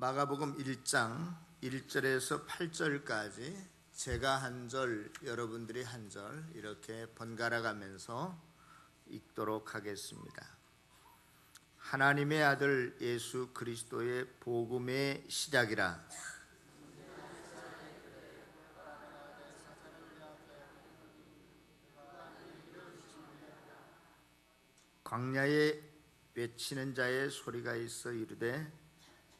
마가복음 1장 1절에서 8절까지 제가 한 절, 여러분들이 한 절 이렇게 번갈아 가면서 읽도록 하겠습니다. 하나님의 아들 예수 그리스도의 복음의 시작이라. 광야에 외치는 자의 소리가 있어 이르되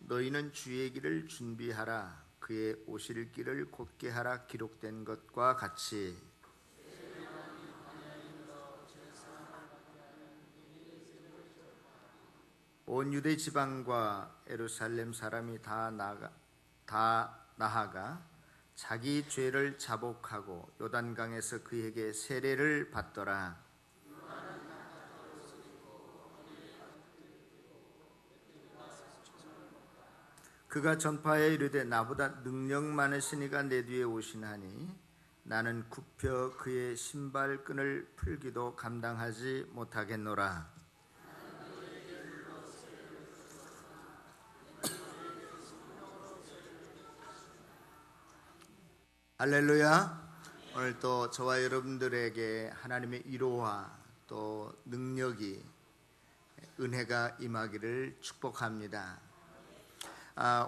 너희는 주의 길을 준비하라, 그의 오실 길을 곧게 하라 기록된 것과 같이 온 유대 지방과 예루살렘 사람이 다 나아가 자기 죄를 자복하고 요단강에서 그에게 세례를 받더라. 그가 전파에 이르되 나보다 능력 많으신 이가 내 뒤에 오시나니 나는 굽혀 그의 신발끈을 풀기도 감당하지 못하겠노라. 할렐루야. 오늘 또 저와 여러분들에게 하나님의 위로와 또 능력이, 은혜가 임하기를 축복합니다.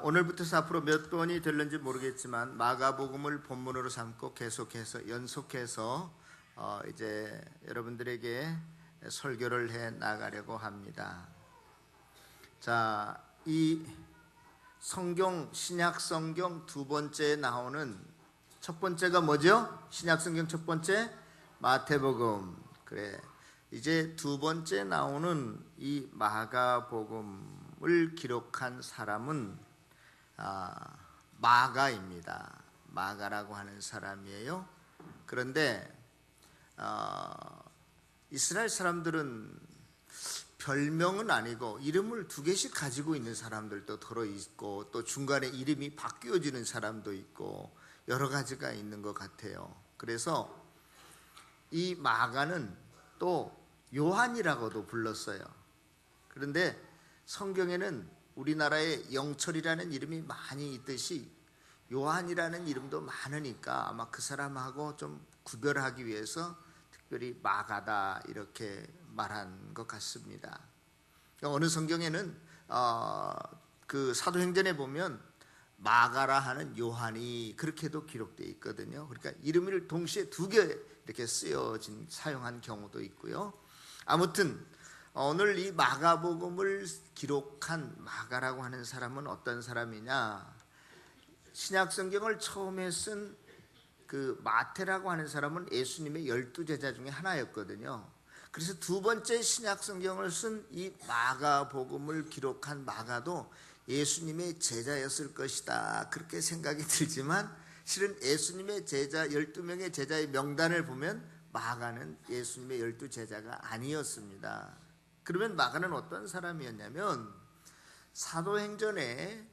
오늘부터 앞으로 몇 번이 될는지 모르겠지만 마가복음을 본문으로 삼고 계속해서 연속해서 이제 여러분들에게 설교를 해 나가려고 합니다. 자, 이 성경, 신약 성경 두 번째에 나오는 첫 번째가 뭐죠? 신약 성경 첫 번째 마태복음. 그래. 이제 두 번째 나오는 이 마가복음을 기록한 사람은 마가입니다. 마가라고 하는 사람이에요. 그런데 이스라엘 사람들은 별명은 아니고 이름을 두 개씩 가지고 있는 사람들도 들어있고 또 중간에 이름이 바뀌어지는 사람도 있고 여러 가지가 있는 것 같아요. 그래서 이 마가는 또 요한이라고도 불렀어요. 그런데 성경에는 우리나라에 영철이라는 이름이 많이 있듯이 요한이라는 이름도 많으니까 아마 그 사람하고 좀 구별하기 위해서 특별히 마가다 이렇게 말한 것 같습니다. 어느 성경에는 그 사도행전에 보면 마가라 하는 요한이 그렇게도 기록되어 있거든요. 그러니까 이름을 동시에 두 개 이렇게 쓰여진 사용한 경우도 있고요. 아무튼 오늘 이 마가복음을 기록한 마가라고 하는 사람은 어떤 사람이냐? 신약 성경을 처음에 쓴 그 마태라고 하는 사람은 예수님의 12제자 중에 하나였거든요. 그래서 두 번째 신약 성경을 쓴 이 마가복음을 기록한 마가도 예수님의 제자였을 것이다, 그렇게 생각이 들지만 실은 예수님의 제자 12명의 제자의 명단을 보면 마가는 예수님의 12제자가 아니었습니다. 그러면 마가는 어떤 사람이었냐면 사도행전에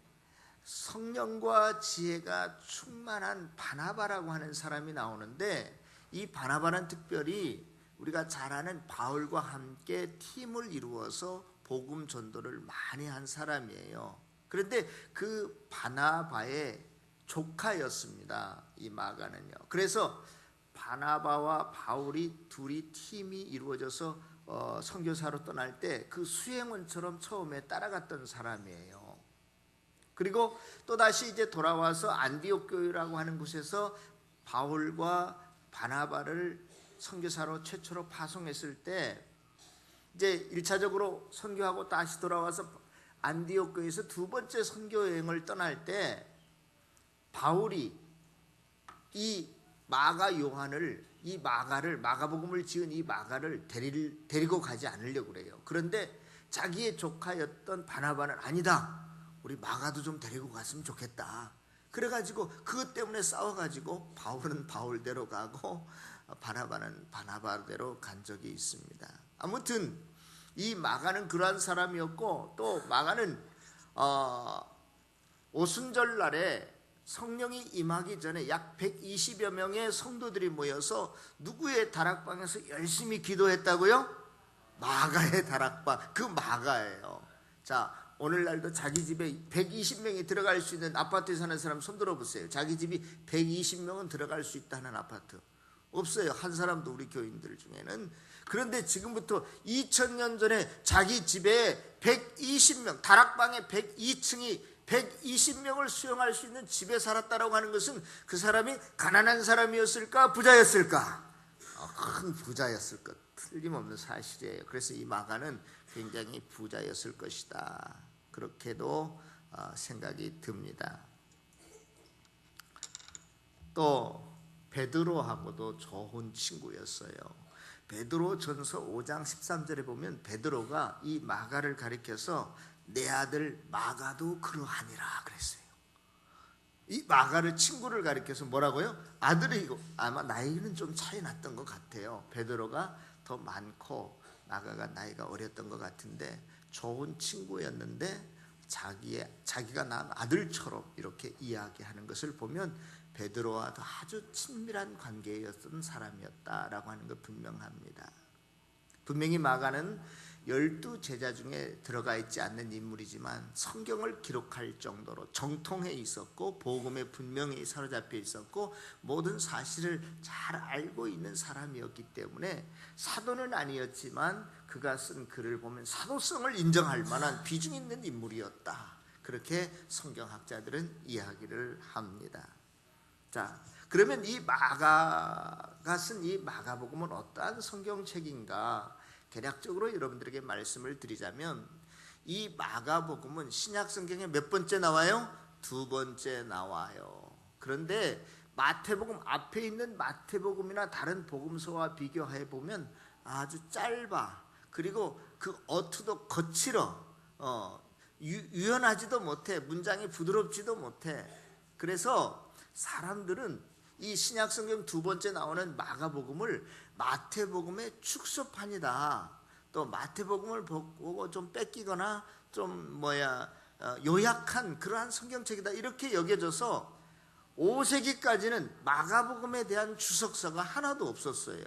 성령과 지혜가 충만한 바나바라고 하는 사람이 나오는데 이 바나바는 특별히 우리가 잘 아는 바울과 함께 팀을 이루어서 복음 전도를 많이 한 사람이에요. 그런데 그 바나바의 조카였습니다, 이 마가는요. 그래서 바나바와 바울이 둘이 팀이 이루어져서 선교사로 떠날 때 그 수행원처럼 처음에 따라갔던 사람이에요. 그리고 또다시 이제 돌아와서 안디옥 교회라고 하는 곳에서 바울과 바나바를 선교사로 최초로 파송했을 때 이제 1차적으로 선교하고 다시 돌아와서 안디옥 교회에서 두 번째 선교 여행을 떠날 때 바울이 이 마가 요한을, 이 마가복음을 지은 이 마가를 데리고 가지 않으려고 그래요. 그런데 자기의 조카였던 바나바는 아니다, 우리 마가도 좀 데리고 갔으면 좋겠다. 그래가지고 그것 때문에 싸워가지고 바울은 바울대로 가고 바나바는 바나바대로 간 적이 있습니다. 아무튼 이 마가는 그러한 사람이었고, 또 마가는 오순절 날에 성령이 임하기 전에 약 120여 명의 성도들이 모여서 누구의 다락방에서 열심히 기도했다고요? 마가의 다락방, 그 마가예요. 자, 오늘날도 자기 집에 120명이 들어갈 수 있는 아파트에 사는 사람 손 들어보세요. 자기 집이 120명은 들어갈 수 있다는 아파트 없어요. 한 사람도 우리 교인들 중에는. 그런데 지금부터 2000년 전에 자기 집에 120명, 다락방에 102층이 120명을 수용할 수 있는 집에 살았다라고 하는 것은 그 사람이 가난한 사람이었을까, 부자였을까? 큰 부자였을 것, 틀림없는 사실이에요. 그래서 이 마가는 굉장히 부자였을 것이다, 그렇게도 생각이 듭니다. 또 베드로하고도 좋은 친구였어요. 베드로전서 5장 13절에 보면 베드로가 이 마가를 가리켜서 내 아들 마가도 그러하니라 그랬어요. 이 마가를, 친구를 가리켜서 뭐라고요? 아들이고, 아마 나이는 좀 차이 났던 것 같아요. 베드로가 더 많고 마가가 나이가 어렸던 것 같은데 좋은 친구였는데 자기가 낳은 아들처럼 이렇게 이야기하는 것을 보면 베드로와도 아주 친밀한 관계였던 사람이었다라고 하는 것 분명합니다. 분명히 마가는 12제자 중에 들어가 있지 않는 인물이지만 성경을 기록할 정도로 정통해 있었고 복음에 분명히 사로잡혀 있었고 모든 사실을 잘 알고 있는 사람이었기 때문에 사도는 아니었지만 그가 쓴 글을 보면 사도성을 인정할 만한 비중 있는 인물이었다, 그렇게 성경학자들은 이야기를 합니다. 자, 그러면 이 마가가 쓴 이 마가복음은 어떠한 성경책인가? 대략적으로 여러분들에게 말씀을 드리자면 이 마가복음은 신약 성경에 몇 번째 나와요? 2번째 나와요. 그런데 마태복음 앞에 있는 마태복음이나 다른 복음서와 비교해 보면 아주 짧아. 그리고 그 어투도 거칠어. 유연하지도 못해. 문장이 부드럽지도 못해. 그래서 사람들은 이 신약성경 2번째 나오는 마가복음을 마태복음의 축소판이다, 또 마태복음을 보고 좀 뺏기거나 좀 요약한 그러한 성경책이다, 이렇게 여겨져서 5세기까지는 마가복음에 대한 주석서가 하나도 없었어요.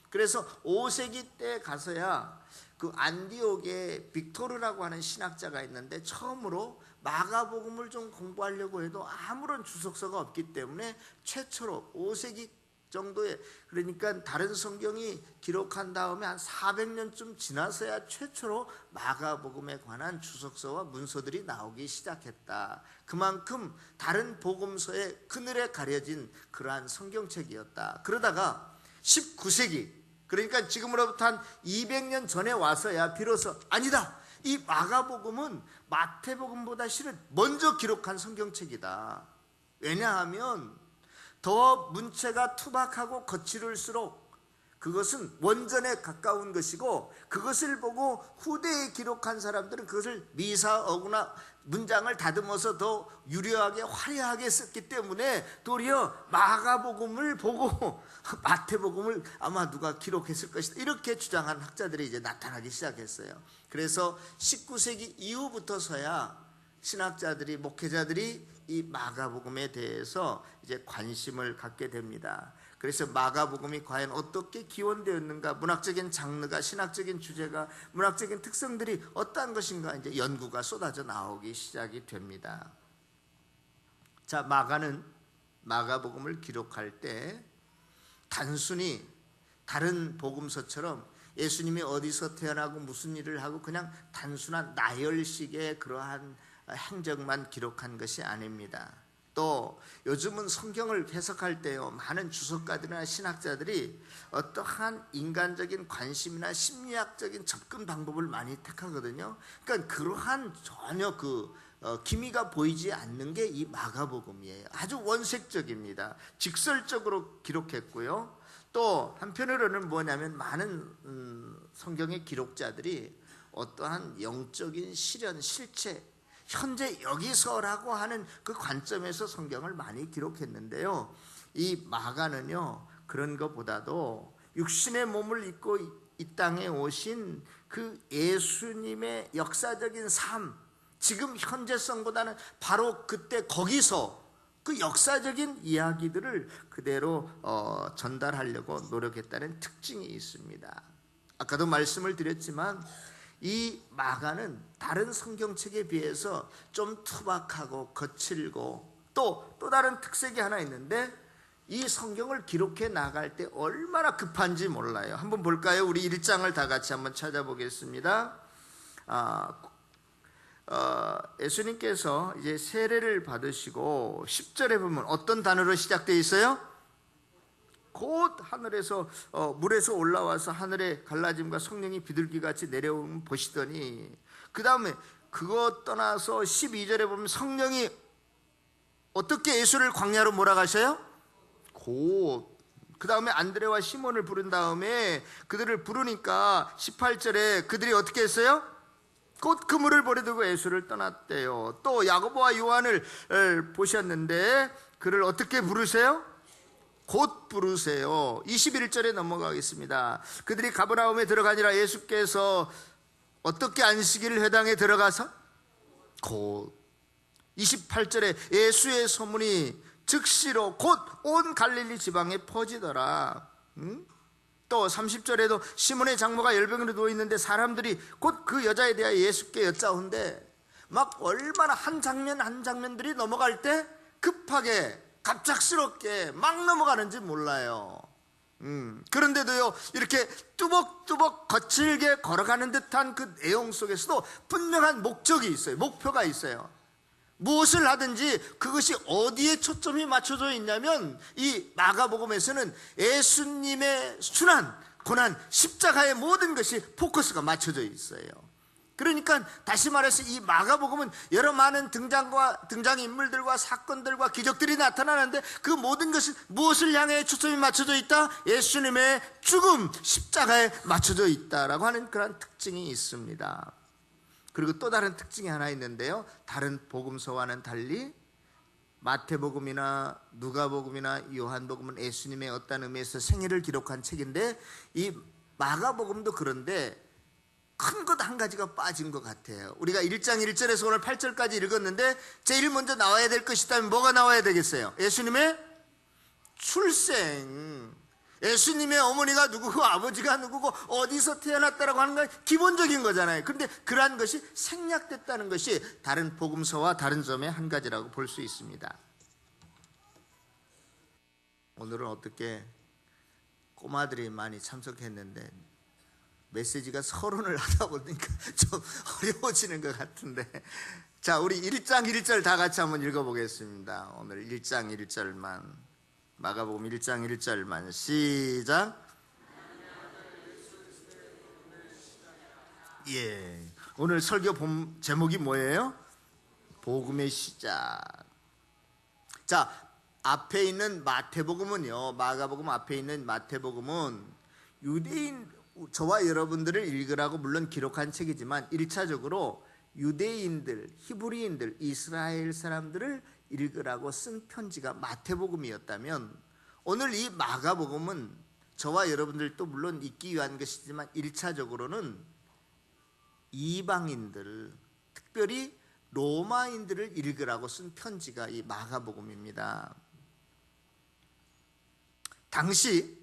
그래서 5세기 때 가서야 그 안디옥에 빅토르라고 하는 신학자가 있는데 처음으로 마가복음을 좀 공부하려고 해도 아무런 주석서가 없기 때문에 최초로 5세기 정도에, 그러니까 다른 성경이 기록한 다음에 한 400년쯤 지나서야 최초로 마가복음에 관한 주석서와 문서들이 나오기 시작했다. 그만큼 다른 복음서의 그늘에 가려진 그러한 성경책이었다. 그러다가 19세기, 그러니까 지금으로부터 한 200년 전에 와서야 비로소 아니다, 이 마가복음은 마태복음보다 실은 먼저 기록한 성경책이다. 왜냐하면 더 문체가 투박하고 거칠을수록 그것은 원전에 가까운 것이고, 그것을 보고 후대에 기록한 사람들은 그것을 미사어구나 문장을 다듬어서 더 유려하게 화려하게 썼기 때문에 도리어 마가복음을 보고 마태복음을 아마 누가 기록했을 것이다, 이렇게 주장한 학자들이 이제 나타나기 시작했어요. 그래서 19세기 이후부터서야 신학자들이, 목회자들이 이 마가복음에 대해서 이제 관심을 갖게 됩니다. 그래서 마가복음이 과연 어떻게 기원되었는가, 문학적인 장르가, 신학적인 주제가, 문학적인 특성들이 어떠한 것인가, 이제 연구가 쏟아져 나오기 시작이 됩니다. 자, 마가는 마가복음을 기록할 때 단순히 다른 복음서처럼 예수님이 어디서 태어나고 무슨 일을 하고 그냥 단순한 나열식의 그러한 행적만 기록한 것이 아닙니다. 또 요즘은 성경을 해석할 때요, 많은 주석가들이나 신학자들이 어떠한 인간적인 관심이나 심리학적인 접근 방법을 많이 택하거든요. 그러니까 그러한 전혀 기미가 보이지 않는 게 이 마가복음이에요. 아주 원색적입니다. 직설적으로 기록했고요. 또 한편으로는 뭐냐면 많은 성경의 기록자들이 어떠한 영적인 실현, 실체, 현재 여기서라고 하는 그 관점에서 성경을 많이 기록했는데요, 이 마가는요 그런 것보다도 육신의 몸을 입고 이 땅에 오신 그 예수님의 역사적인 삶, 지금 현재성보다는 바로 그때 거기서 그 역사적인 이야기들을 그대로 전달하려고 노력했다는 특징이 있습니다. 아까도 말씀을 드렸지만 이 마가는 다른 성경책에 비해서 좀 투박하고 거칠고 또 다른 특색이 하나 있는데, 이 성경을 기록해 나갈 때 얼마나 급한지 몰라요. 한번 볼까요? 우리 1장을 다 같이 한번 찾아보겠습니다. 예수님께서 이제 세례를 받으시고 10절에 보면 어떤 단어로 시작되어 있어요? 곧 하늘에서 물에서 올라와서 하늘의 갈라짐과 성령이 비둘기같이 내려오는 보시더니, 그 다음에 그것 떠나서 12절에 보면 성령이 어떻게 예수를 광야로 몰아가셔요? 곧. 그 다음에 안드레와 시몬을 부른 다음에 그들을 부르니까 18절에 그들이 어떻게 했어요? 곧 그물을 버려두고 예수를 떠났대요. 또 야고보와 요한을 보셨는데 그를 어떻게 부르세요? 곧 부르세요. 21절에 넘어가겠습니다. 그들이 가버나움에 들어가니라 예수께서 어떻게 안식일 회당에 들어가서? 곧. 28절에 예수의 소문이 즉시로 곧 온 갈릴리 지방에 퍼지더라. 또 30절에도 시몬의 장모가 열병으로 누워있는데 사람들이 곧 그 여자에 대하여 예수께 여짜온데, 막 얼마나 한 장면들이 넘어갈 때 급하게 갑작스럽게 막 넘어가는지 몰라요. 그런데도요, 이렇게 뚜벅뚜벅 거칠게 걸어가는 듯한 그 내용 속에서도 분명한 목적이 있어요. 목표가 있어요. 무엇을 하든지 그것이 어디에 초점이 맞춰져 있냐면, 이 마가복음에서는 예수님의 순환, 고난, 십자가의 모든 것이 포커스가 맞춰져 있어요. 그러니까 다시 말해서 이 마가복음은 여러 많은 등장인물들과 사건들과 기적들이 나타나는데, 그 모든 것은 무엇을 향해 초점이 맞춰져 있다? 예수님의 죽음, 십자가에 맞춰져 있다라고 하는 그런 특징이 있습니다. 그리고 또 다른 특징이 하나 있는데요, 다른 복음서와는 달리 마태복음이나 누가복음이나 요한복음은 예수님의 어떤 의미에서 생애를 기록한 책인데, 이 마가복음도 그런데 큰 것 한 가지가 빠진 것 같아요. 우리가 1장 1절에서 오늘 8절까지 읽었는데 제일 먼저 나와야 될 것이 있다면 뭐가 나와야 되겠어요? 예수님의 출생. 예수님의 어머니가 누구고 아버지가 누구고 어디서 태어났다라고 하는 건 기본적인 거잖아요. 그런데 그러한 것이 생략됐다는 것이 다른 복음서와 다른 점의 한 가지라고 볼 수 있습니다. 오늘은 어떻게 꼬마들이 많이 참석했는데 메시지가 서론을 하다 보니까 좀 어려워지는 것 같은데, 자, 우리 1장 1절 다 같이 한번 읽어보겠습니다. 오늘 1장 1절만, 마가복음 1장 1절만 시작. 예, 오늘 설교 제목이 뭐예요? 복음의 시작. 자, 앞에 있는 마태복음은요, 마가복음 앞에 있는 마태복음은 유대인, 저와 여러분들을 읽으라고 물론 기록한 책이지만 1차적으로 유대인들, 히브리인들, 이스라엘 사람들을 읽으라고 쓴 편지가 마태복음이었다면, 오늘 이 마가복음은 저와 여러분들도 물론 읽기 위한 것이지만 1차적으로는 이방인들, 특별히 로마인들을 읽으라고 쓴 편지가 이 마가복음입니다. 당시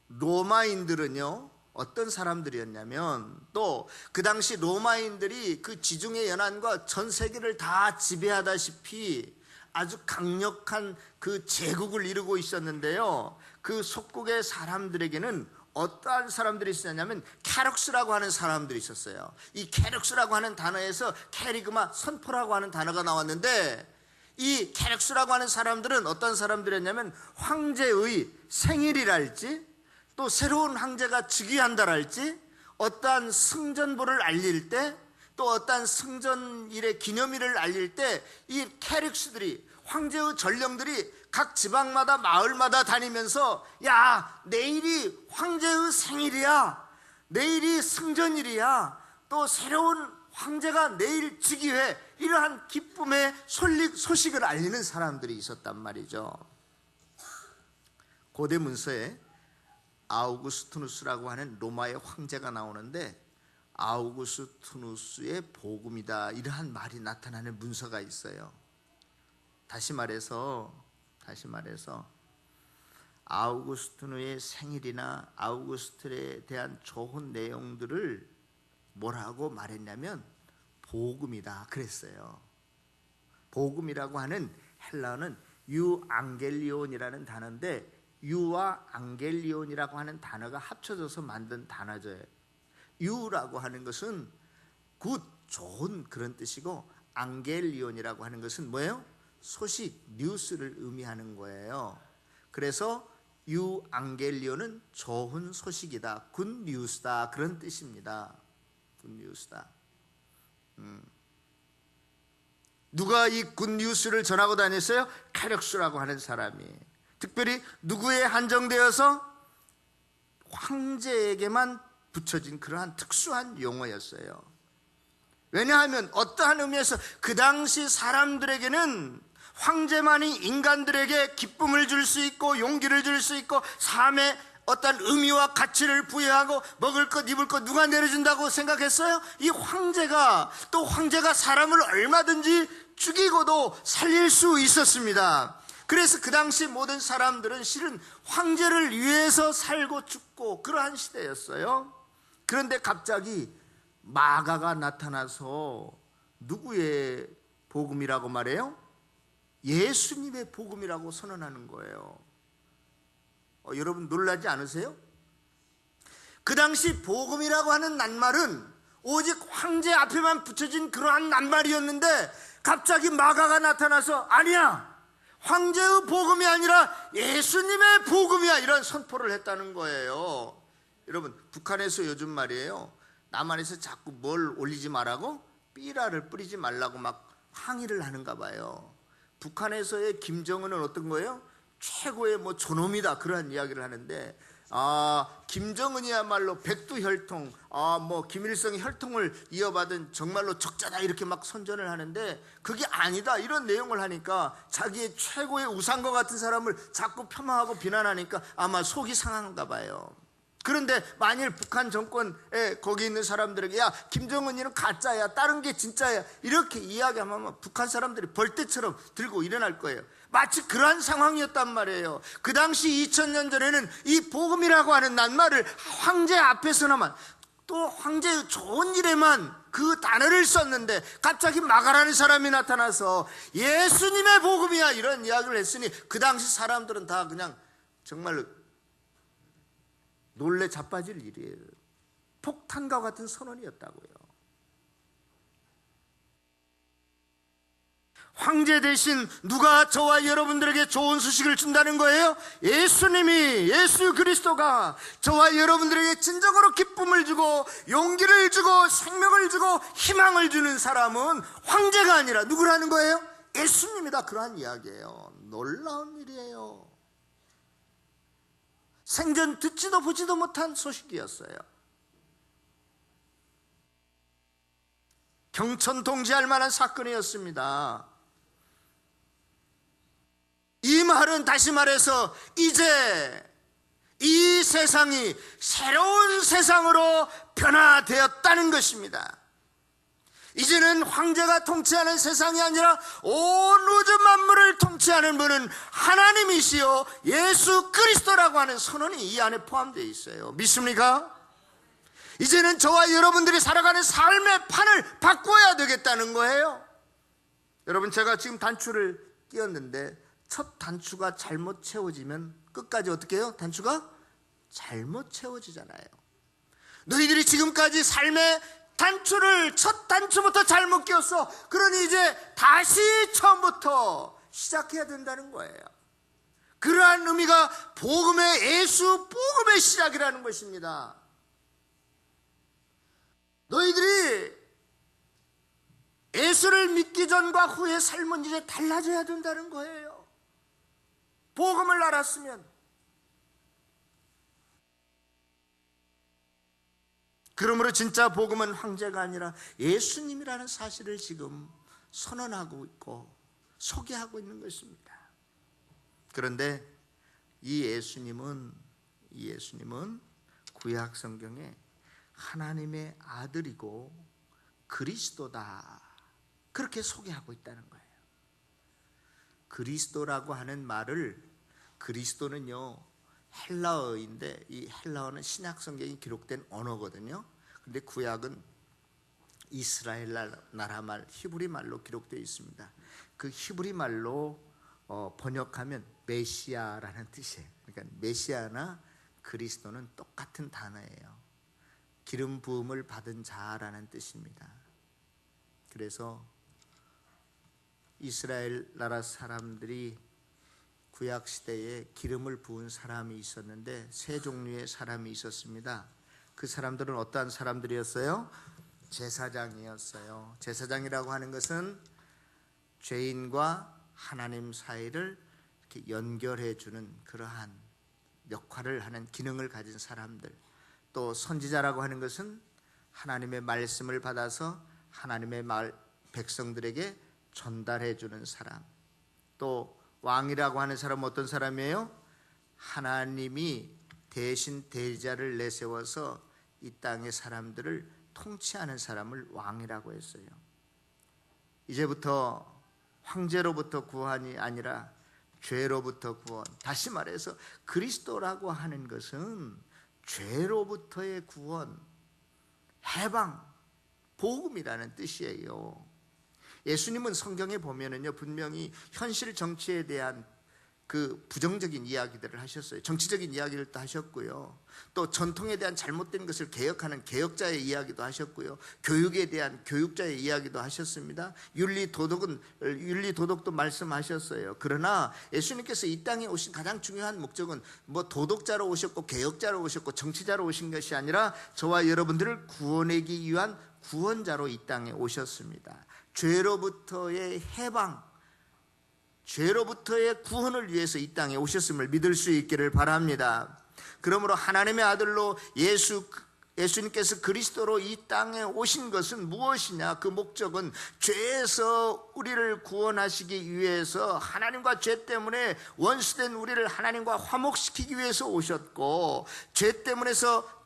로마인들은요, 어떤 사람들이었냐면, 또 그 당시 로마인들이 그 지중해 연안과 전 세계를 다 지배하다시피 아주 강력한 그 제국을 이루고 있었는데요, 그 속국의 사람들에게는 어떠한 사람들이 있었냐면 캐럭스라고 하는 사람들이 있었어요. 이 캐럭스라고 하는 단어에서 캐리그마, 선포라고 하는 단어가 나왔는데, 이 캐럭스라고 하는 사람들은 어떤 사람들이었냐면 황제의 생일이랄지, 또 새로운 황제가 즉위한다랄지, 어떠한 승전보를 알릴 때, 또 어떠한 승전일의 기념일을 알릴 때 이 캐릭스들이, 황제의 전령들이 각 지방마다 마을마다 다니면서, 야, 내일이 황제의 생일이야, 내일이 승전일이야, 또 새로운 황제가 내일 즉위해, 이러한 기쁨의 소식을 알리는 사람들이 있었단 말이죠. 고대 문서에 아우구스투누스라고 하는 로마의 황제가 나오는데, 아우구스투누스의 복음이다, 이러한 말이 나타나는 문서가 있어요. 다시 말해서 아우구스투누의 생일이나 아우구스트에 대한 좋은 내용들을 뭐라고 말했냐면 복음이다 그랬어요. 복음이라고 하는 헬라어는 유앙겔리온이라는 단어인데, 유와 앙겔리온이라고 하는 단어가 합쳐져서 만든 단어죠. 유라고 하는 것은 굿, 좋은 그런 뜻이고, 앙겔리온이라고 하는 것은 뭐예요? 소식, 뉴스를 의미하는 거예요. 그래서 유앙겔리온은 좋은 소식이다, 굿 뉴스다 그런 뜻입니다. 굿 뉴스다. 누가 이 굿뉴스를 전하고 다녔어요? 카력수라고 하는 사람이. 특별히 누구에 한정되어서 황제에게만 붙여진 그러한 특수한 용어였어요. 왜냐하면 어떠한 의미에서 그 당시 사람들에게는 황제만이 인간들에게 기쁨을 줄 수 있고 용기를 줄 수 있고 삶의 어떤 의미와 가치를 부여하고 먹을 것 입을 것 누가 내려준다고 생각했어요? 이 황제가, 또 황제가 사람을 얼마든지 죽이고도 살릴 수 있었습니다. 그래서 그 당시 모든 사람들은 실은 황제를 위해서 살고 죽고 그러한 시대였어요. 그런데 갑자기 마가가 나타나서 누구의 복음이라고 말해요? 예수님의 복음이라고 선언하는 거예요. 여러분 놀라지 않으세요? 그 당시 복음이라고 하는 낱말은 오직 황제 앞에만 붙여진 그러한 낱말이었는데, 갑자기 마가가 나타나서 아니야, 황제의 복음이 아니라 예수님의 복음이야, 이런 선포를 했다는 거예요. 여러분, 북한에서 요즘 말이에요, 남한에서 자꾸 뭘 올리지 말라고, 삐라를 뿌리지 말라고 막 항의를 하는가 봐요. 북한에서의 김정은은 어떤 거예요? 최고의 뭐 존엄이다 그런 이야기를 하는데, 김정은이야말로 백두혈통, 뭐 김일성의 혈통을 이어받은 정말로 적자다 이렇게 막 선전을 하는데, 그게 아니다 이런 내용을 하니까 자기의 최고의 우상과 같은 사람을 자꾸 폄하하고 비난하니까 아마 속이 상한가 봐요. 그런데 만일 북한 정권에 거기 있는 사람들에게 야, 김정은이는 가짜야, 다른 게 진짜야 이렇게 이야기하면 북한 사람들이 벌떼처럼 들고 일어날 거예요. 마치 그러한 상황이었단 말이에요. 그 당시 2000년 전에는 이 복음이라고 하는 낱말을 황제 앞에서나만, 또 황제의 좋은 일에만 그 단어를 썼는데, 갑자기 마가라는 사람이 나타나서 예수님의 복음이야 이런 이야기를 했으니 그 당시 사람들은 다 그냥 정말로 놀래 자빠질 일이에요. 폭탄과 같은 선언이었다고요. 황제 대신 누가 저와 여러분들에게 좋은 소식을 준다는 거예요? 예수님이, 예수 그리스도가 저와 여러분들에게 진정으로 기쁨을 주고 용기를 주고 생명을 주고 희망을 주는 사람은 황제가 아니라 누구라는 거예요? 예수님이다, 그러한 이야기예요. 놀라운 일이에요. 생전 듣지도 보지도 못한 소식이었어요. 경천동지할 만한 사건이었습니다. 이 말은 다시 말해서 이제 이 세상이 새로운 세상으로 변화되었다는 것입니다. 이제는 황제가 통치하는 세상이 아니라 온 우주 만물을 통치하는 분은 하나님이시요 예수 그리스도라고 하는 선언이 이 안에 포함되어 있어요. 믿습니까? 이제는 저와 여러분들이 살아가는 삶의 판을 바꿔야 되겠다는 거예요. 여러분, 제가 지금 단추를 끼웠는데 첫 단추가 잘못 채워지면 끝까지 어떻게 해요? 단추가 잘못 채워지잖아요. 너희들이 지금까지 삶의 단추를 첫 단추부터 잘못 끼웠어. 그러니 이제 다시 처음부터 시작해야 된다는 거예요. 그러한 의미가 복음의, 예수 복음의 시작이라는 것입니다. 너희들이 예수를 믿기 전과 후의 삶은 이제 달라져야 된다는 거예요. 복음을 알았으면. 그러므로 진짜 복음은 황제가 아니라 예수님이라는 사실을 지금 선언하고 있고 소개하고 있는 것입니다. 그런데 이 예수님은 구약 성경에 하나님의 아들이고 그리스도다, 그렇게 소개하고 있다는 거예요. 그리스도라고 하는 말을, 그리스도는요 헬라어인데 이 헬라어는 신약 성경이 기록된 언어거든요. 근데 구약은 이스라엘 나라 말 히브리 말로 기록되어 있습니다. 그 히브리 말로 번역하면 메시아라는 뜻이에요. 그러니까 메시아나 그리스도는 똑같은 단어예요. 기름 부음을 받은 자라는 뜻입니다. 그래서 이스라엘 나라 사람들이 구약 시대에 기름을 부은 사람이 있었는데 세 종류의 사람이 있었습니다. 그 사람들은 어떠한 사람들이었어요? 제사장이었어요. 제사장이라고 하는 것은 죄인과 하나님 사이를 이렇게 연결해 주는 그러한 역할을 하는 기능을 가진 사람들. 또 선지자라고 하는 것은 하나님의 말씀을 받아서 하나님의 백성들에게 전달해 주는 사람. 또 왕이라고 하는 사람은 어떤 사람이에요? 하나님이 대신 대리자를 내세워서 이 땅의 사람들을 통치하는 사람을 왕이라고 했어요. 이제부터 황제로부터 구원이 아니라 죄로부터 구원. 다시 말해서 그리스도라고 하는 것은 죄로부터의 구원, 해방, 복음이라는 뜻이에요. 예수님은 성경에 보면은요, 분명히 현실 정치에 대한 그 부정적인 이야기들을 하셨어요. 정치적인 이야기를 또 하셨고요. 또 전통에 대한 잘못된 것을 개혁하는 개혁자의 이야기도 하셨고요. 교육에 대한 교육자의 이야기도 하셨습니다. 윤리 도덕도 말씀하셨어요. 그러나 예수님께서 이 땅에 오신 가장 중요한 목적은 뭐 도덕자로 오셨고 개혁자로 오셨고 정치자로 오신 것이 아니라 저와 여러분들을 구원하기 위한 구원자로 이 땅에 오셨습니다. 죄로부터의 해방, 죄로부터의 구원을 위해서 이 땅에 오셨음을 믿을 수 있기를 바랍니다. 그러므로 하나님의 아들로 예수님께서 그리스도로 이 땅에 오신 것은 무엇이냐? 그 목적은 죄에서 우리를 구원하시기 위해서, 하나님과 죄 때문에 원수된 우리를 하나님과 화목시키기 위해서 오셨고, 죄 때문에서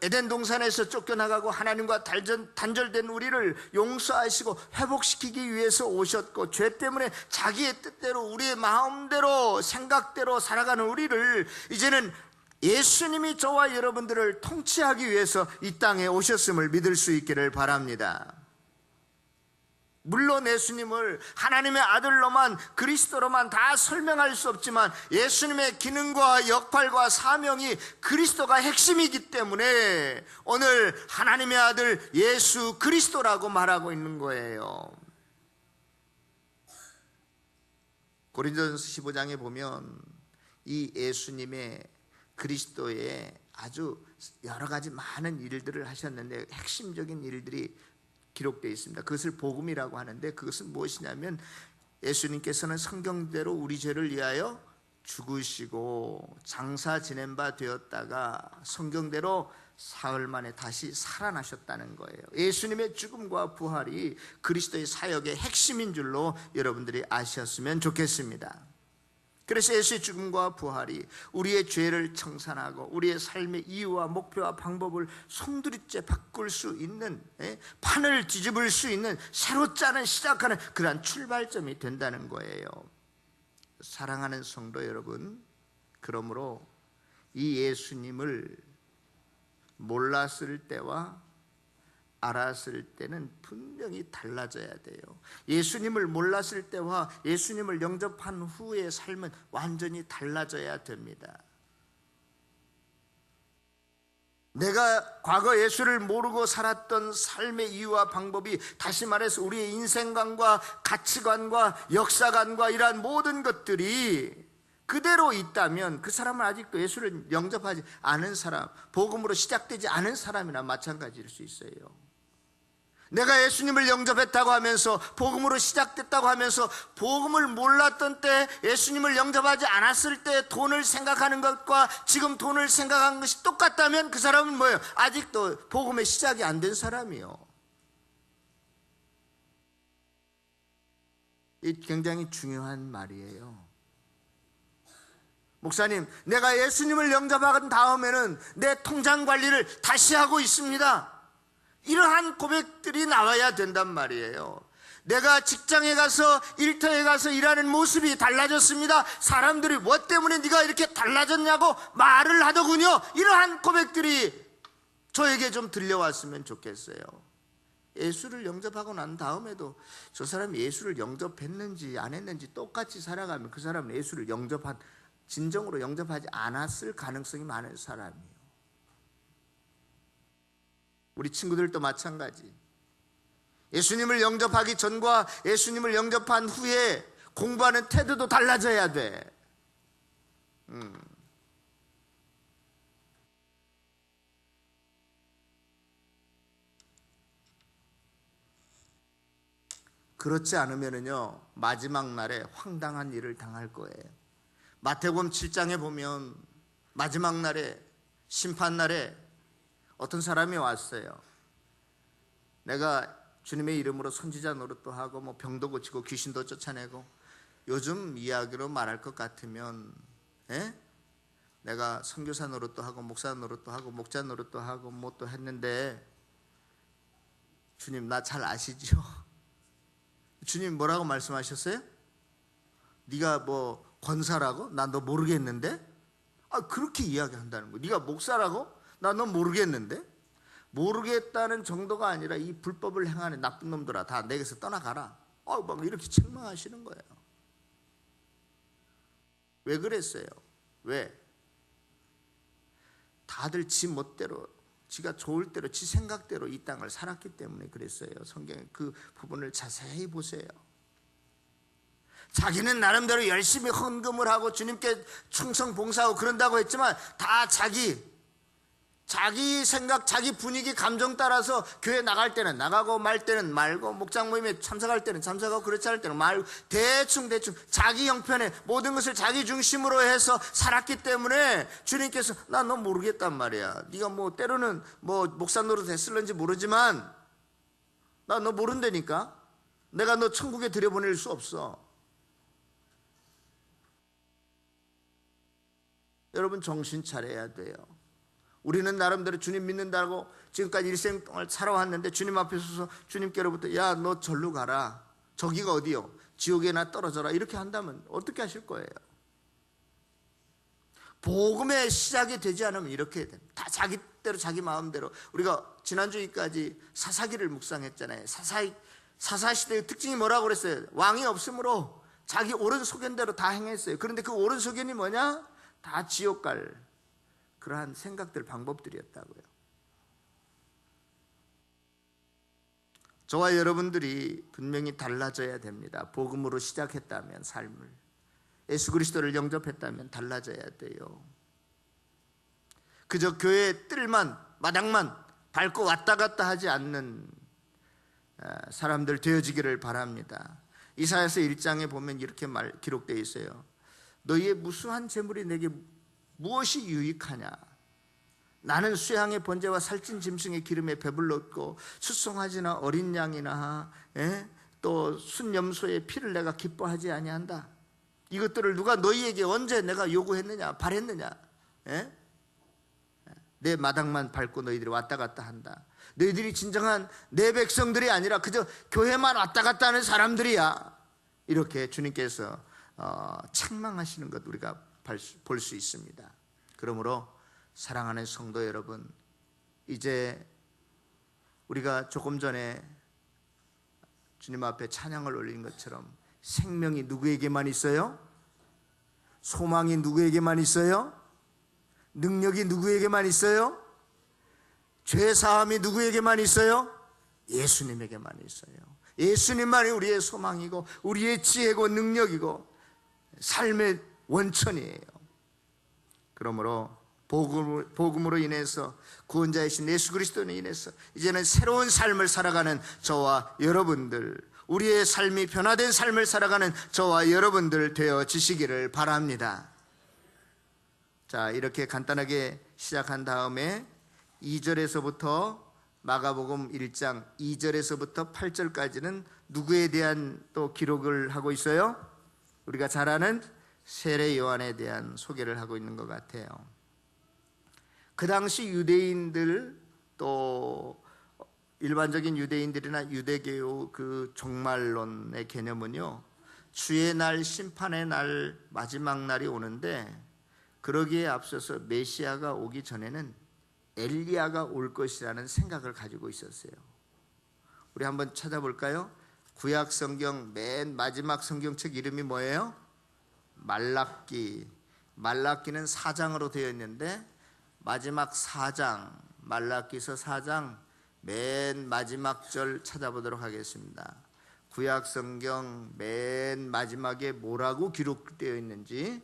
에덴 동산에서 쫓겨나가고 하나님과 단절된 우리를 용서하시고 회복시키기 위해서 오셨고, 죄 때문에 자기의 뜻대로 우리의 마음대로 생각대로 살아가는 우리를 이제는 예수님이 저와 여러분들을 통치하기 위해서 이 땅에 오셨음을 믿을 수 있기를 바랍니다. 물론 예수님을 하나님의 아들로만, 그리스도로만 다 설명할 수 없지만 예수님의 기능과 역할과 사명이 그리스도가 핵심이기 때문에 오늘 하나님의 아들 예수 그리스도라고 말하고 있는 거예요. 고린도전서 15장에 보면 이 예수님의 그리스도의 아주 여러 가지 많은 일들을 하셨는데 핵심적인 일들이 기록되어 있습니다. 그것을 복음이라고 하는데, 그것은 무엇이냐면 예수님께서는 성경대로 우리 죄를 위하여 죽으시고 장사 지낸 바 되었다가 성경대로 사흘 만에 다시 살아나셨다는 거예요. 예수님의 죽음과 부활이 그리스도의 사역의 핵심인 줄로 여러분들이 아셨으면 좋겠습니다. 그래서 예수의 죽음과 부활이 우리의 죄를 청산하고 우리의 삶의 이유와 목표와 방법을 송두리째 바꿀 수 있는, 판을 뒤집을 수 있는, 새로 짜는 시작하는 그러한 출발점이 된다는 거예요. 사랑하는 성도 여러분, 그러므로 이 예수님을 몰랐을 때와 알았을 때는 분명히 달라져야 돼요. 예수님을 몰랐을 때와 예수님을 영접한 후의 삶은 완전히 달라져야 됩니다. 내가 과거 예수를 모르고 살았던 삶의 이유와 방법이, 다시 말해서 우리의 인생관과 가치관과 역사관과 이러한 모든 것들이 그대로 있다면 그 사람은 아직도 예수를 영접하지 않은 사람, 복음으로 시작되지 않은 사람이나 마찬가지일 수 있어요. 내가 예수님을 영접했다고 하면서, 복음으로 시작됐다고 하면서 복음을 몰랐던 때, 예수님을 영접하지 않았을 때 돈을 생각하는 것과 지금 돈을 생각하는 것이 똑같다면 그 사람은 뭐예요? 아직도 복음의 시작이 안 된 사람이요. 이 굉장히 중요한 말이에요. 목사님, 내가 예수님을 영접한 다음에는 내 통장 관리를 다시 하고 있습니다. 이러한 고백들이 나와야 된단 말이에요. 내가 직장에 가서, 일터에 가서 일하는 모습이 달라졌습니다. 사람들이 뭐 때문에 네가 이렇게 달라졌냐고 말을 하더군요. 이러한 고백들이 저에게 좀 들려왔으면 좋겠어요. 예수를 영접하고 난 다음에도 저 사람이 예수를 영접했는지 안 했는지 똑같이 살아가면 그 사람은 예수를 진정으로 영접하지 않았을 가능성이 많은 사람이에요. 우리 친구들도 마찬가지. 예수님을 영접하기 전과 예수님을 영접한 후에 공부하는 태도도 달라져야 돼. 그렇지 않으면요 마지막 날에 황당한 일을 당할 거예요. 마태복음 7장에 보면 마지막 날에 심판 날에 어떤 사람이 왔어요. 내가 주님의 이름으로 선지자 노릇도 하고 뭐 병도 고치고 귀신도 쫓아내고, 요즘 이야기로 말할 것 같으면 내가 선교사 노릇도 하고 목사 노릇도 하고 목자 노릇도 하고 뭐 또 했는데 주님 나 잘 아시죠? 주님 뭐라고 말씀하셨어요? 네가 뭐 권사라고? 나 너 모르겠는데? 그렇게 이야기한다는 거야. 네가 목사라고? 나 너 모르겠는데? 모르겠다는 정도가 아니라 이 불법을 행하는 나쁜 놈들아 다 내게서 떠나가라. 막 이렇게 책망하시는 거예요. 왜 그랬어요? 왜? 다들 지 멋대로, 지가 좋을 대로, 지 생각대로 이 땅을 살았기 때문에 그랬어요. 성경에 그 부분을 자세히 보세요. 자기는 나름대로 열심히 헌금을 하고 주님께 충성 봉사하고 그런다고 했지만 다 자기 생각, 자기 분위기, 감정 따라서 교회 나갈 때는 나가고 말 때는 말고, 목장 모임에 참석할 때는 참석하고 그렇지 않을 때는 말고, 대충 자기 형편에 모든 것을 자기 중심으로 해서 살았기 때문에 주님께서 나 너 모르겠단 말이야. 네가 뭐 때로는 뭐 목사 노릇 했을런지 모르지만 나 너 모른다니까. 내가 너 천국에 들여보낼 수 없어. 여러분 정신 차려야 돼요. 우리는 나름대로 주님 믿는다고 지금까지 일생 동안 살아왔는데 주님 앞에 서서 주님께로부터 야 너 절로 가라, 저기가 어디요? 지옥에나 떨어져라, 이렇게 한다면 어떻게 하실 거예요? 복음의 시작이 되지 않으면 이렇게 됩니다. 다 자기대로 자기 마음대로. 우리가 지난주까지 사사기를 묵상했잖아요. 사사시대의 특징이 뭐라고 그랬어요? 왕이 없으므로 자기 옳은 소견대로 다 행했어요. 그런데 그 옳은 소견이 뭐냐? 다 지옥 갈 그러한 생각들, 방법들이었다고요. 저와 여러분들이 분명히 달라져야 됩니다. 복음으로 시작했다면, 삶을 예수 그리스도를 영접했다면 달라져야 돼요. 그저 교회의 뜰만, 마당만 밟고 왔다 갔다 하지 않는 사람들 되어지기를 바랍니다. 이사야서 1장에 보면 이렇게 기록되어 있어요. 너희의 무수한 재물이 내게 무엇이 유익하냐? 나는 수양의 번제와 살찐 짐승의 기름에 배불렀고 수송아지나 어린 양이나 또 순염소의 피를 내가 기뻐하지 아니한다. 이것들을 누가 너희에게 언제 내가 요구했느냐, 바랬느냐? 내 마당만 밟고 너희들이 왔다 갔다 한다. 너희들이 진정한 내 백성들이 아니라 그저 교회만 왔다 갔다 하는 사람들이야. 이렇게 주님께서 책망하시는 것 우리가 볼 수 있습니다. 그러므로 사랑하는 성도 여러분, 이제 우리가 조금 전에 주님 앞에 찬양을 올린 것처럼 생명이 누구에게만 있어요? 소망이 누구에게만 있어요? 능력이 누구에게만 있어요? 죄사함이 누구에게만 있어요? 예수님에게만 있어요. 예수님만이 우리의 소망이고 우리의 지혜고 능력이고 삶의 원천이에요. 그러므로 복음으로 인해서, 구원자이신 예수 그리스도로 인해서 이제는 새로운 삶을 살아가는 저와 여러분들, 우리의 삶이 변화된 삶을 살아가는 저와 여러분들 되어지시기를 바랍니다. 자, 이렇게 간단하게 시작한 다음에 2절에서부터 마가복음 1장 2절에서부터 8절까지는 누구에 대한 또 기록을 하고 있어요? 우리가 잘 아는 세례 요한에 대한 소개를 하고 있는 것 같아요. 그 당시 유대인들, 또 일반적인 유대인들이나 유대교 그 종말론의 개념은요, 주의 날, 심판의 날, 마지막 날이 오는데 그러기에 앞서서 메시아가 오기 전에는 엘리야가 올 것이라는 생각을 가지고 있었어요. 우리 한번 찾아볼까요? 구약 성경 맨 마지막 성경책 이름이 뭐예요? 말라기. 말라기는 4장으로 되어 있는데 마지막 4장, 말라기서 4장 맨 마지막 절 찾아보도록 하겠습니다. 구약 성경 맨 마지막에 뭐라고 기록되어 있는지,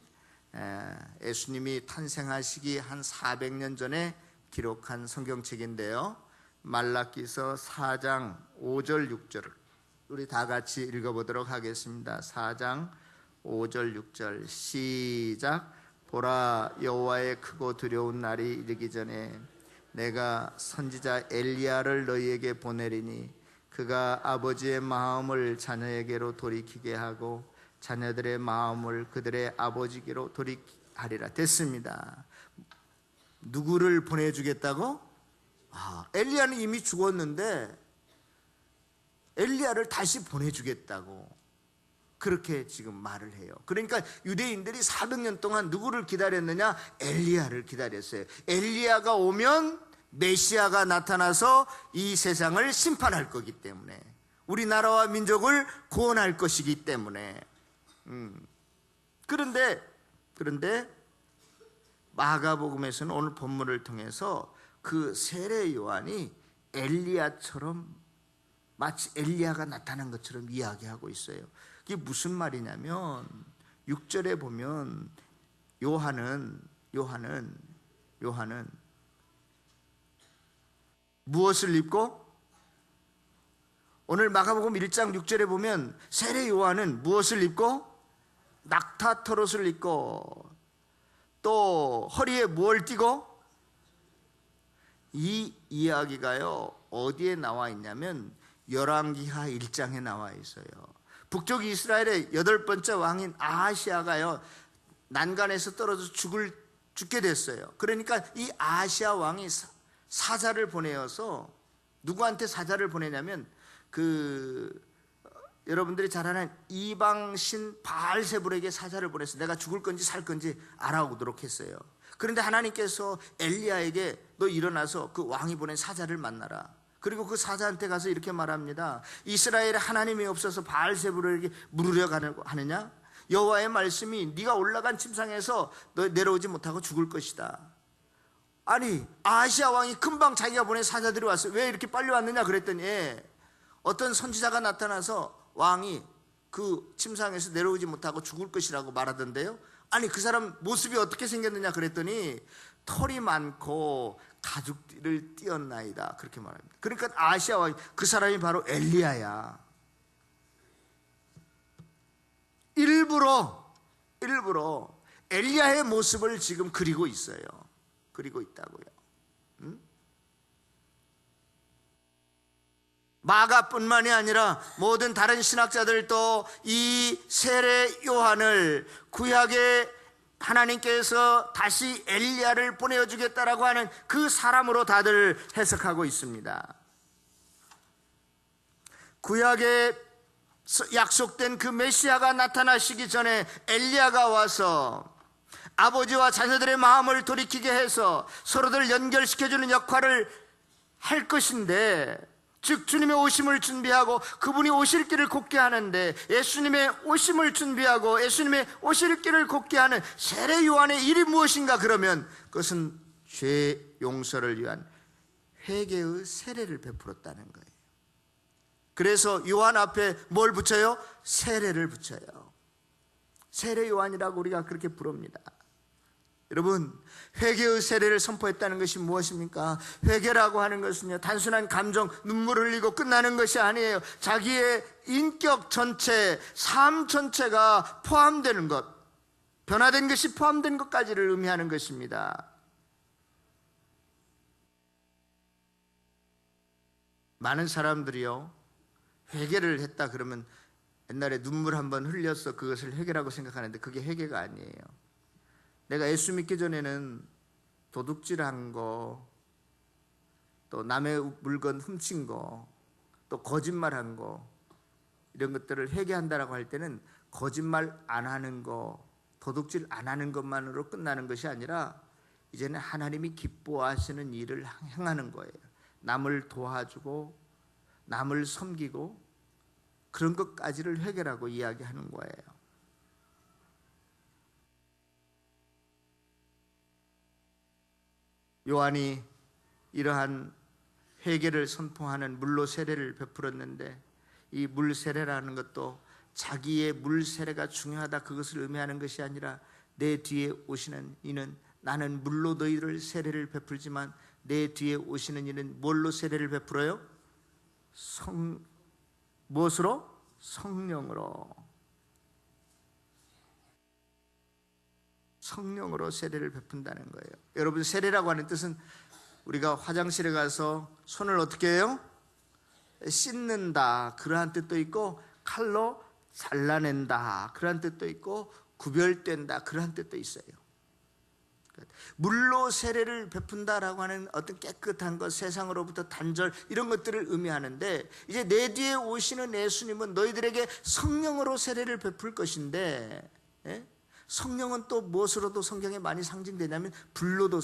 예수님이 탄생하시기 한 400년 전에 기록한 성경책인데요, 말라기서 4장 5절 6절을 우리 다 같이 읽어보도록 하겠습니다. 4장 5절 6절 시작. 보라, 여호와의 크고 두려운 날이 이르기 전에 내가 선지자 엘리야를 너희에게 보내리니 그가 아버지의 마음을 자녀에게로 돌이키게 하고 자녀들의 마음을 그들의 아버지께로 돌이키리라. 됐습니다. 누구를 보내주겠다고? 엘리야는 이미 죽었는데 엘리야를 다시 보내주겠다고 그렇게 지금 말을 해요. 그러니까 유대인들이 400년 동안 누구를 기다렸느냐? 엘리야를 기다렸어요. 엘리야가 오면 메시아가 나타나서 이 세상을 심판할 거기 때문에, 우리나라와 민족을 구원할 것이기 때문에. 그런데 마가복음에서는 오늘 본문을 통해서 그 세례 요한이 엘리야처럼, 마치 엘리야가 나타난 것처럼 이야기하고 있어요. 이게 무슨 말이냐면 6절에 보면 요한은 무엇을 입고, 오늘 마가복음 1장 6절에 보면 세례 요한은 무엇을 입고? 낙타털옷을 입고 또 허리에 무엇을 띠고? 이 이야기가요 어디에 나와 있냐면 열왕기하 1장에 나와 있어요. 북쪽 이스라엘의 8번째 왕인 아하시아가요 난간에서 떨어져 죽게 됐어요. 그러니까 이 아하시아 왕이 사자를 보내어서, 누구한테 사자를 보내냐면 여러분들이 잘 아는 이방신 바알세불에게 사자를 보내서 내가 죽을 건지 살 건지 알아오도록 했어요. 그런데 하나님께서 엘리야에게 너 일어나서 그 왕이 보낸 사자를 만나라. 그리고 그 사자한테 가서 이렇게 말합니다. 이스라엘에 하나님이 없어서 바알세불에게 물으려 하느냐? 여호와의 말씀이 네가 올라간 침상에서 너 내려오지 못하고 죽을 것이다. 아니, 아하시아 왕이 금방 자기가 보낸 사자들이 왔어요. 왜 이렇게 빨리 왔느냐 그랬더니 어떤 선지자가 나타나서 왕이 그 침상에서 내려오지 못하고 죽을 것이라고 말하던데요. 아니, 그 사람 모습이 어떻게 생겼느냐 그랬더니 털이 많고 가죽을 띄었나이다 그렇게 말합니다. 그러니까 아하시아 왕이, 그 사람이 바로 엘리야야. 일부러 엘리야의 모습을 지금 그리고 있어요. 그리고 있다고요. 마가뿐만이 아니라 모든 다른 신학자들도 이 세례 요한을 구약에 하나님께서 다시 엘리야를 보내주겠다라고 하는 그 사람으로 다들 해석하고 있습니다. 구약에 약속된 그 메시아가 나타나시기 전에 엘리야가 와서 아버지와 자녀들의 마음을 돌이키게 해서 서로들 연결시켜주는 역할을 할 것인데, 즉 주님의 오심을 준비하고 그분이 오실 길을 곱게 하는데, 예수님의 오심을 준비하고 예수님의 오실 길을 곱게 하는 세례 요한의 일이 무엇인가? 그러면 그것은 죄 용서를 위한 회개의 세례를 베풀었다는 거예요. 그래서 요한 앞에 뭘 붙여요? 세례를 붙여요. 세례 요한이라고 우리가 그렇게 부릅니다. 여러분, 회개의 세례를 선포했다는 것이 무엇입니까? 회개라고 하는 것은요, 단순한 감정, 눈물을 흘리고 끝나는 것이 아니에요. 자기의 인격 전체, 삶 전체가 포함되는 것, 변화된 것이 포함된 것까지를 의미하는 것입니다. 많은 사람들이요, 회개를 했다 그러면 옛날에 눈물 한번 흘려서 그것을 회개라고 생각하는데 그게 회개가 아니에요. 내가 예수 믿기 전에는 도둑질한 거, 또 남의 물건 훔친 거, 또 거짓말한 거, 이런 것들을 회개한다라고 할 때는 거짓말 안 하는 거, 도둑질 안 하는 것만으로 끝나는 것이 아니라 이제는 하나님이 기뻐하시는 일을 행하는 거예요. 남을 도와주고 남을 섬기고 그런 것까지를 해결하고 이야기하는 거예요. 요한이 이러한 회개를 선포하는 물로 세례를 베풀었는데, 이 물 세례라는 것도 자기의 물 세례가 중요하다 그것을 의미하는 것이 아니라, 내 뒤에 오시는 이는 나는 물로 너희를 세례를 베풀지만 내 뒤에 오시는 이는 뭘로 세례를 베풀어요? 무엇으로? 성령으로. 성령으로 세례를 베푼다는 거예요. 여러분, 세례라고 하는 뜻은 우리가 화장실에 가서 손을 어떻게 해요? 씻는다, 그러한 뜻도 있고, 칼로 잘라낸다, 그러한 뜻도 있고, 구별된다, 그러한 뜻도 있어요. 물로 세례를 베푼다라고 하는 어떤 깨끗한 것, 세상으로부터 단절, 이런 것들을 의미하는데, 이제 내 뒤에 오시는 예수님은 너희들에게 성령으로 세례를 베풀 것인데, 성령은 또 무엇으로도 성경에 많이 상징되냐면 불로도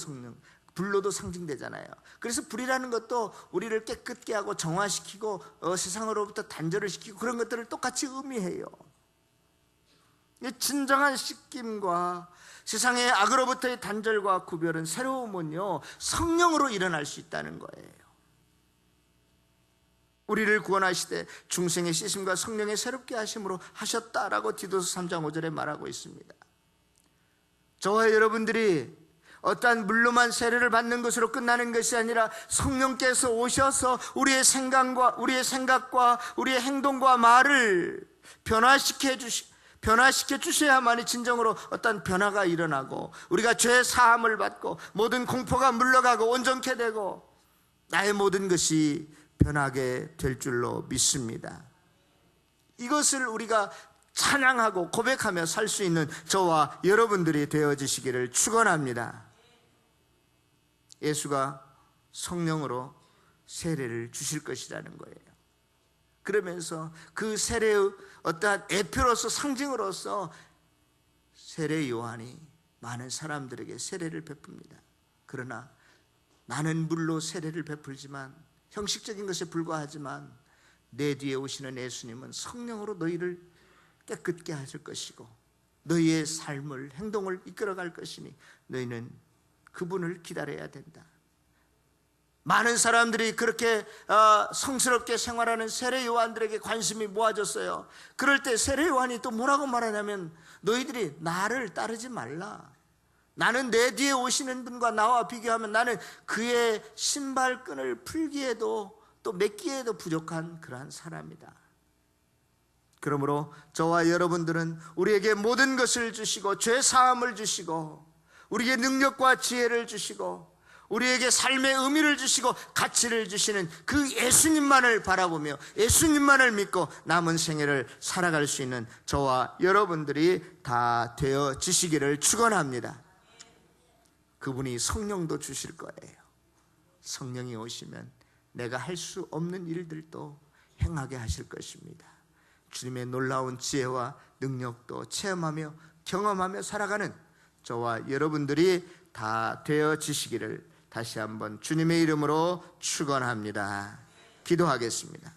불로도 상징되잖아요. 그래서 불이라는 것도 우리를 깨끗게 하고 정화시키고 세상으로부터 단절을 시키고 그런 것들을 똑같이 의미해요. 진정한 씻김과 세상의 악으로부터의 단절과 구별은, 새로움은요, 성령으로 일어날 수 있다는 거예요. 우리를 구원하시되 중생의 씻음과 성령의 새롭게 하심으로 하셨다라고 디도서 3장 5절에 말하고 있습니다. 저와 여러분들이 어떠한 물로만 세례를 받는 것으로 끝나는 것이 아니라, 성령께서 오셔서 우리의 생각과 우리의 행동과 말을 변화시켜 주셔야만이 진정으로 어떤 변화가 일어나고, 우리가 죄 사함을 받고 모든 공포가 물러가고 온전케 되고 나의 모든 것이 변하게 될 줄로 믿습니다. 이것을 우리가 찬양하고 고백하며 살 수 있는 저와 여러분들이 되어지시기를 축원합니다. 예수가 성령으로 세례를 주실 것이라는 거예요. 그러면서 그 세례의 어떠한 대표로서, 상징으로서 세례 요한이 많은 사람들에게 세례를 베풉니다. 그러나 나는 물로 세례를 베풀지만, 형식적인 것에 불과하지만, 내 뒤에 오시는 예수님은 성령으로 너희를 깨끗게 하실 것이고 너희의 삶을, 행동을 이끌어갈 것이니 너희는 그분을 기다려야 된다. 많은 사람들이 그렇게 성스럽게 생활하는 세례 요한들에게 관심이 모아졌어요. 그럴 때 세례 요한이 또 뭐라고 말하냐면, 너희들이 나를 따르지 말라. 나는 내 뒤에 오시는 분과 나와 비교하면 나는 그의 신발끈을 풀기에도 또 맺기에도 부족한 그러한 사람이다. 그러므로 저와 여러분들은 우리에게 모든 것을 주시고 죄 사함을 주시고 우리에게 능력과 지혜를 주시고 우리에게 삶의 의미를 주시고 가치를 주시는 그 예수님만을 바라보며 예수님만을 믿고 남은 생애를 살아갈 수 있는 저와 여러분들이 다 되어지시기를 축원합니다. 그분이 성령도 주실 거예요. 성령이 오시면 내가 할 수 없는 일들도 행하게 하실 것입니다. 주님의 놀라운 지혜와 능력도 체험하며 경험하며 살아가는 저와 여러분들이 다 되어지시기를 다시 한번 주님의 이름으로 축원합니다. 기도하겠습니다.